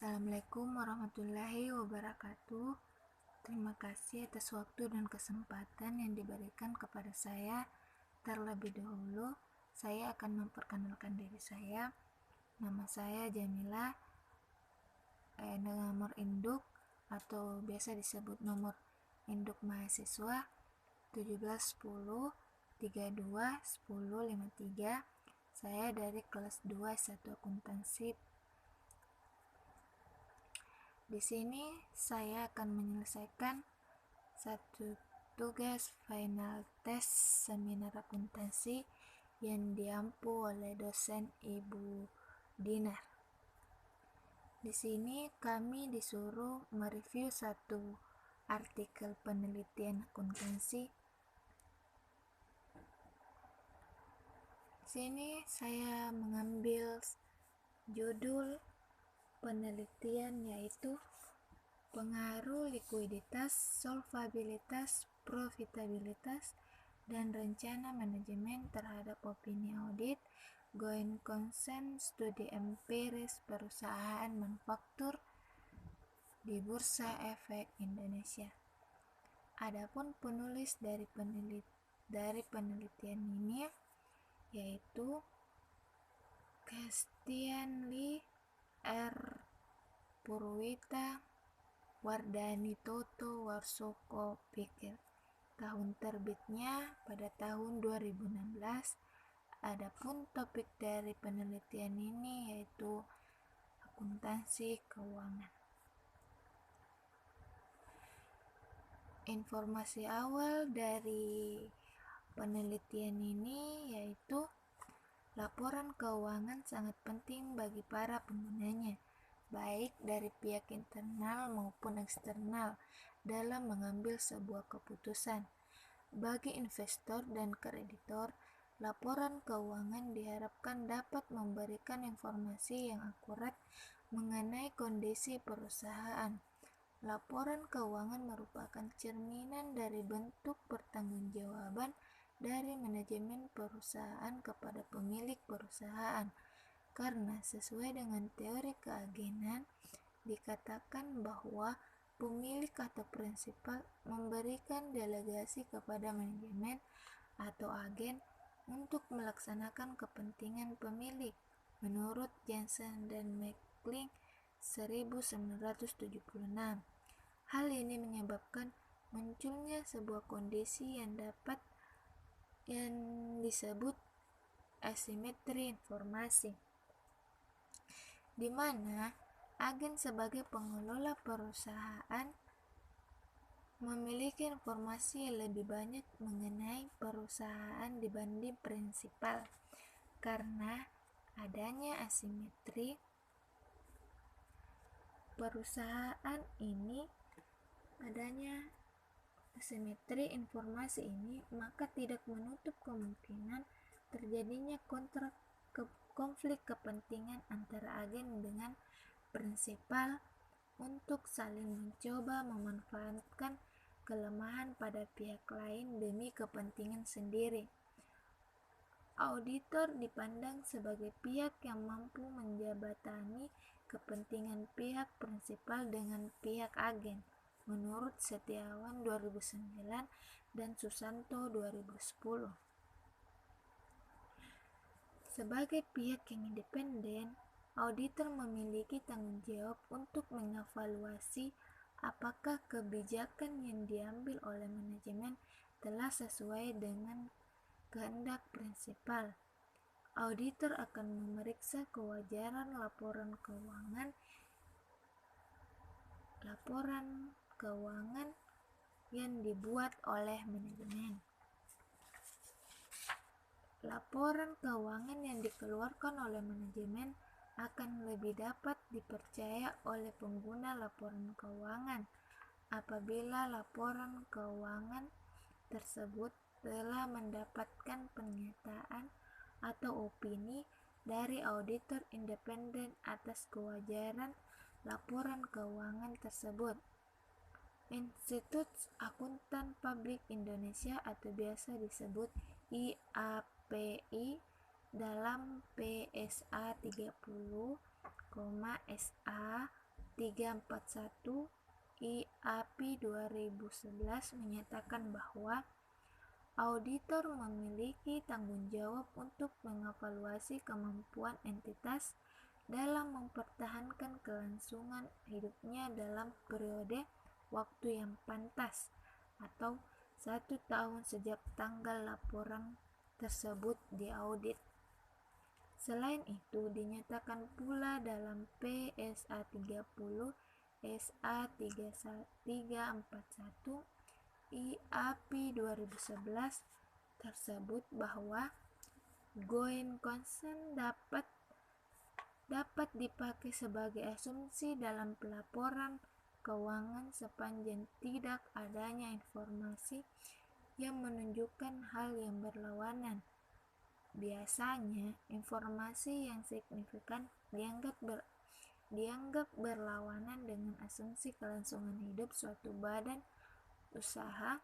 Assalamualaikum warahmatullahi wabarakatuh. Terima kasih atas waktu dan kesempatan yang diberikan kepada saya. Terlebih dahulu, saya akan memperkenalkan diri saya. Nama saya Jamila. Nomor induk atau biasa disebut nomor induk mahasiswa 1710 32 10 53. Saya dari kelas 2 S1 Akuntansi. Di sini saya akan menyelesaikan satu tugas final test seminar akuntansi yang diampu oleh dosen Ibu Dinar. Di sini kami disuruh mereview satu artikel penelitian akuntansi. Di sini saya mengambil judul penelitian yaitu pengaruh likuiditas, solvabilitas, profitabilitas, dan rencana manajemen terhadap opini audit, going concern, studi empiris perusahaan manufaktur di Bursa Efek Indonesia. Adapun penulis dari penelitian ini yaitu Christian Lee, R. Purwita, Wardani Toto, Warsoko Pikir. Tahun terbitnya pada tahun 2016. Adapun topik dari penelitian ini yaitu akuntansi keuangan. Informasi awal dari penelitian ini yaitu laporan keuangan sangat penting bagi para penggunanya, baik dari pihak internal maupun eksternal dalam mengambil sebuah keputusan. Bagi investor dan kreditor, laporan keuangan diharapkan dapat memberikan informasi yang akurat mengenai kondisi perusahaan. Laporan keuangan merupakan cerminan dari bentuk pertanggungjawaban dari manajemen perusahaan kepada pemilik perusahaan, karena sesuai dengan teori keagenan dikatakan bahwa pemilik atau prinsipal memberikan delegasi kepada manajemen atau agen untuk melaksanakan kepentingan pemilik menurut Jensen dan McClellan 1976. Hal ini menyebabkan munculnya sebuah kondisi yang disebut asimetri informasi, di mana agen sebagai pengelola perusahaan memiliki informasi yang lebih banyak mengenai perusahaan dibanding prinsipal. Karena adanya asimetri informasi ini, maka tidak menutup kemungkinan terjadinya konflik kepentingan antara agen dengan prinsipal untuk saling mencoba memanfaatkan kelemahan pada pihak lain demi kepentingan sendiri. Auditor dipandang sebagai pihak yang mampu menjabatani kepentingan pihak prinsipal dengan pihak agen, menurut Setiawan 2009 dan Susanto 2010. Sebagai pihak yang independen, auditor memiliki tanggung jawab untuk mengevaluasi apakah kebijakan yang diambil oleh manajemen telah sesuai dengan kehendak prinsipal. Auditor akan memeriksa kewajaran laporan keuangan yang dibuat oleh manajemen. Laporan keuangan yang dikeluarkan oleh manajemen akan lebih dapat dipercaya oleh pengguna laporan keuangan apabila laporan keuangan tersebut telah mendapatkan pernyataan atau opini dari auditor independen atas kewajaran laporan keuangan tersebut. Institut Akuntan Publik Indonesia atau biasa disebut IAPI dalam PSA 30, SA 341 IAPI 2011 menyatakan bahwa auditor memiliki tanggung jawab untuk mengevaluasi kemampuan entitas dalam mempertahankan kelangsungan hidupnya dalam periode waktu yang pantas atau 1 tahun sejak tanggal laporan tersebut diaudit. Selain itu, dinyatakan pula dalam PSA 30 SA 341 IAPI 2011 tersebut bahwa going concern dapat dipakai sebagai asumsi dalam pelaporan keuangan sepanjang tidak adanya informasi yang menunjukkan hal yang berlawanan. Biasanya, informasi yang signifikan dianggap berlawanan dengan asumsi kelangsungan hidup suatu badan usaha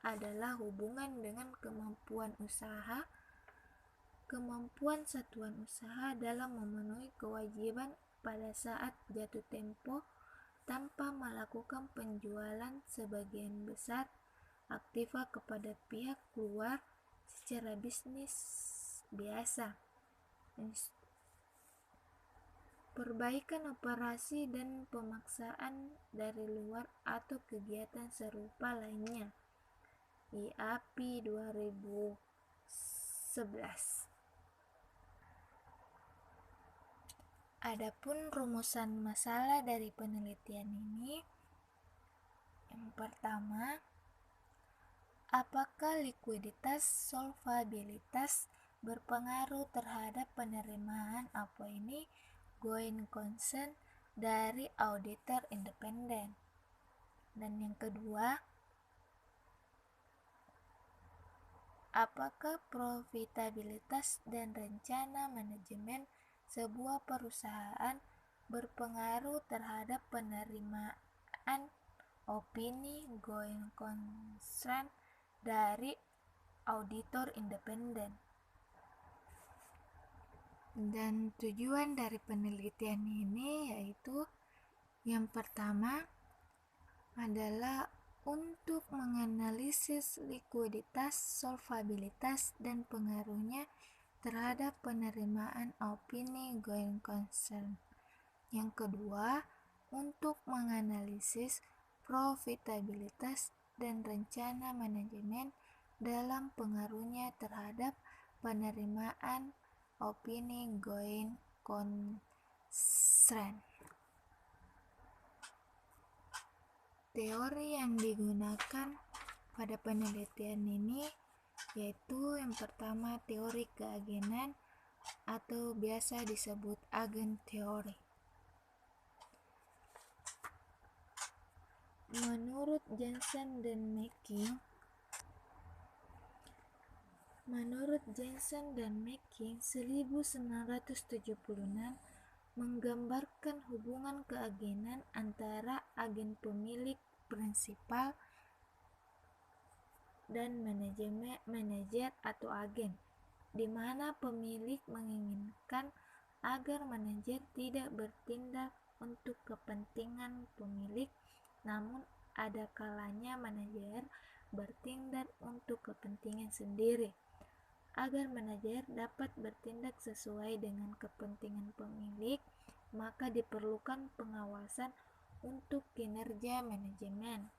adalah hubungan dengan kemampuan satuan usaha dalam memenuhi kewajiban pada saat jatuh tempo tanpa melakukan penjualan sebagian besar aktiva kepada pihak luar secara bisnis biasa. Perbaikan operasi dan pemaksaan dari luar atau kegiatan serupa lainnya. IAPI 2011. Adapun rumusan masalah dari penelitian ini, yang pertama, apakah likuiditas solvabilitas berpengaruh terhadap penerimaan going concern dari auditor independen? Dan yang kedua, apakah profitabilitas dan rencana manajemen sebuah perusahaan berpengaruh terhadap penerimaan opini going concern dari auditor independen? Dan tujuan dari penelitian ini yaitu yang pertama adalah untuk menganalisis likuiditas, solvabilitas, dan pengaruhnya terhadap penerimaan opini going concern. Yang kedua, untuk menganalisis profitabilitas dan rencana manajemen dalam pengaruhnya terhadap penerimaan opini going concern. Teori yang digunakan pada penelitian ini yaitu yang pertama teori keagenan atau biasa disebut agen teori. Menurut Jensen dan Macking 1976 menggambarkan hubungan keagenan antara agen pemilik prinsipal dan manajer atau agen, di mana pemilik menginginkan agar manajer tidak bertindak untuk kepentingan pemilik, namun ada kalanya manajer bertindak untuk kepentingan sendiri. Agar manajer dapat bertindak sesuai dengan kepentingan pemilik, maka diperlukan pengawasan untuk kinerja manajemen.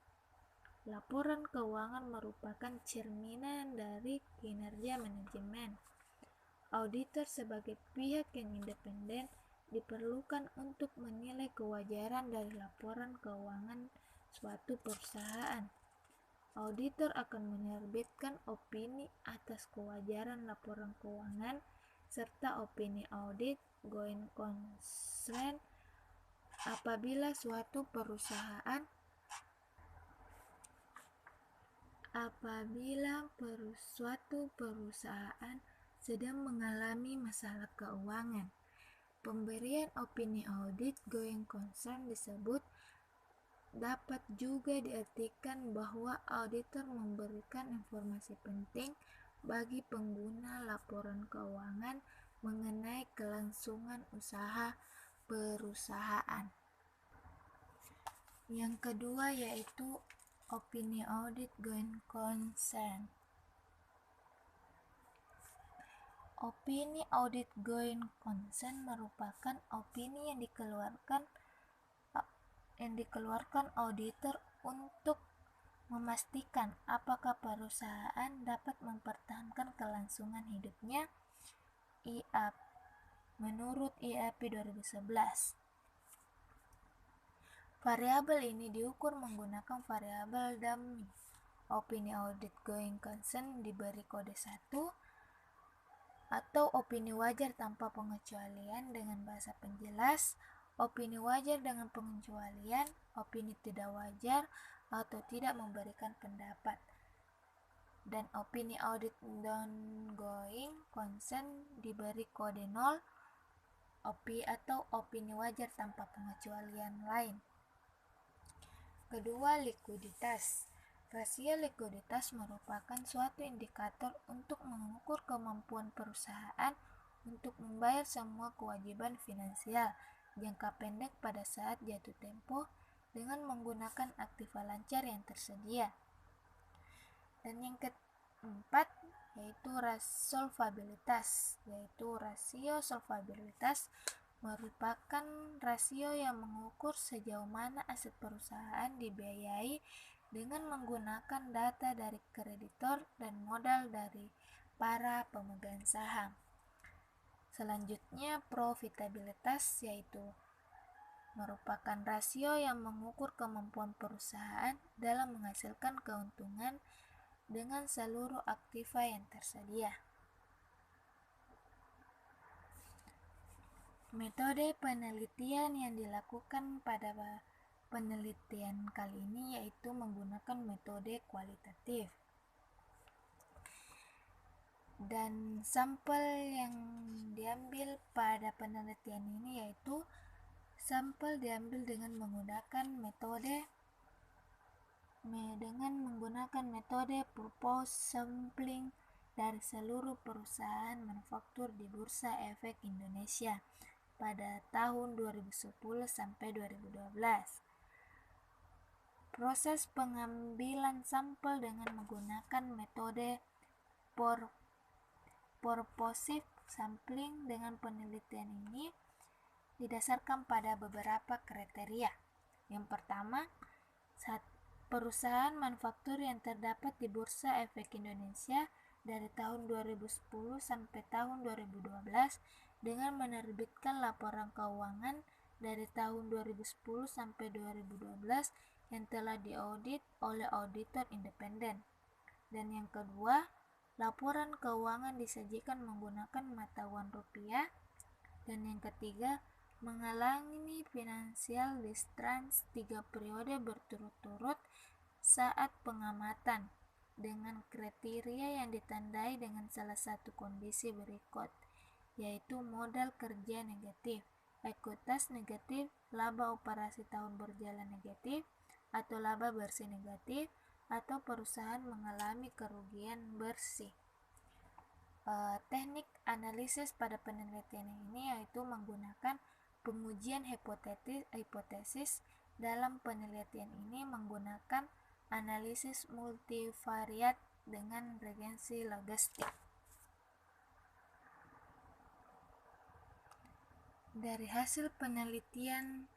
Laporan keuangan merupakan cerminan dari kinerja manajemen. Auditor sebagai pihak yang independen diperlukan untuk menilai kewajaran dari laporan keuangan suatu perusahaan. Auditor akan menerbitkan opini atas kewajaran laporan keuangan serta opini audit going concern apabila suatu perusahaan sedang mengalami masalah keuangan. Pemberian opini audit going concern disebut dapat juga diartikan bahwa auditor memberikan informasi penting bagi pengguna laporan keuangan mengenai kelangsungan usaha perusahaan. Yang kedua yaitu opini audit going concern. Opini audit going concern merupakan opini yang dikeluarkan auditor untuk memastikan apakah perusahaan dapat mempertahankan kelangsungan hidupnya menurut IAP 2011. Variabel ini diukur menggunakan variabel dummy. Opini audit going concern diberi kode 1 atau opini wajar tanpa pengecualian dengan bahasa penjelas, opini wajar dengan pengecualian, opini tidak wajar atau tidak memberikan pendapat. Dan opini audit non-going concern diberi kode 0 atau opini wajar tanpa pengecualian lain. Kedua, likuiditas. Rasio likuiditas merupakan suatu indikator untuk mengukur kemampuan perusahaan untuk membayar semua kewajiban finansial jangka pendek pada saat jatuh tempo dengan menggunakan aktiva lancar yang tersedia. Dan yang keempat yaitu solvabilitas, yaitu rasio solvabilitas merupakan rasio yang mengukur sejauh mana aset perusahaan dibiayai dengan menggunakan data dari kreditor dan modal dari para pemegang saham. Selanjutnya, profitabilitas yaitu merupakan rasio yang mengukur kemampuan perusahaan dalam menghasilkan keuntungan dengan seluruh aktiva yang tersedia. Metode penelitian yang dilakukan pada penelitian kali ini yaitu menggunakan metode kualitatif. Dan sampel yang diambil pada penelitian ini yaitu sampel diambil dengan menggunakan metode purpose sampling dari seluruh perusahaan manufaktur di Bursa Efek Indonesia pada tahun 2010 sampai 2012. Proses pengambilan sampel dengan menggunakan metode purposive sampling dengan penelitian ini didasarkan pada beberapa kriteria. Yang pertama, perusahaan manufaktur yang terdapat di Bursa Efek Indonesia dari tahun 2010 sampai tahun 2012 dengan menerbitkan laporan keuangan dari tahun 2010 sampai 2012 yang telah diaudit oleh auditor independen. Dan yang kedua, laporan keuangan disajikan menggunakan mata uang rupiah. Dan yang ketiga, mengalami financial distress 3 periode berturut-turut saat pengamatan dengan kriteria yang ditandai dengan salah satu kondisi berikut, yaitu modal kerja negatif, ekuitas negatif, laba operasi tahun berjalan negatif, atau laba bersih negatif, atau perusahaan mengalami kerugian bersih. Teknik analisis pada penelitian ini yaitu menggunakan pengujian hipotesis. Dalam penelitian ini menggunakan analisis multivariat dengan regensi logistik. Dari hasil penelitian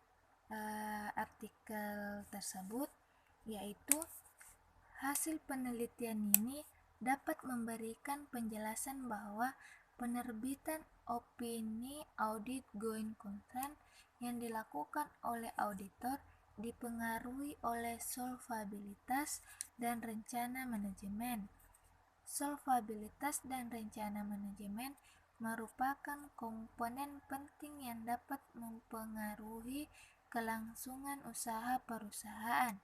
artikel tersebut, yaitu hasil penelitian ini dapat memberikan penjelasan bahwa penerbitan opini audit going concern yang dilakukan oleh auditor dipengaruhi oleh solvabilitas dan rencana manajemen. Solvabilitas dan rencana manajemen merupakan komponen penting yang dapat mempengaruhi kelangsungan usaha perusahaan.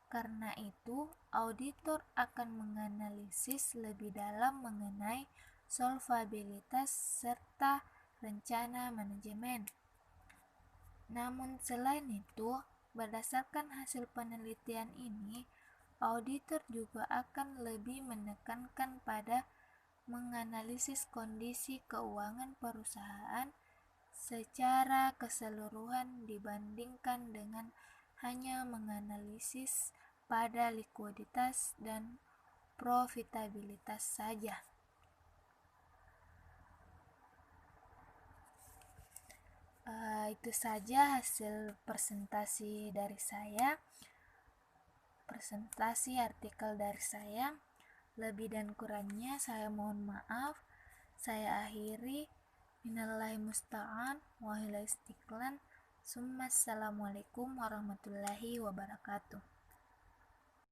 Karena itu, auditor akan menganalisis lebih dalam mengenai solvabilitas serta rencana manajemen. Namun selain itu, berdasarkan hasil penelitian ini, auditor juga akan lebih menekankan pada menganalisis kondisi keuangan perusahaan secara keseluruhan dibandingkan dengan hanya menganalisis pada likuiditas dan profitabilitas saja. Itu saja hasil presentasi dari saya, presentasi artikel dari saya. Lebih dan kurangnya saya mohon maaf. Saya akhiri. Minallahi musta'an wa ilaihi istiqlan. Assalamualaikum warahmatullahi wabarakatuh.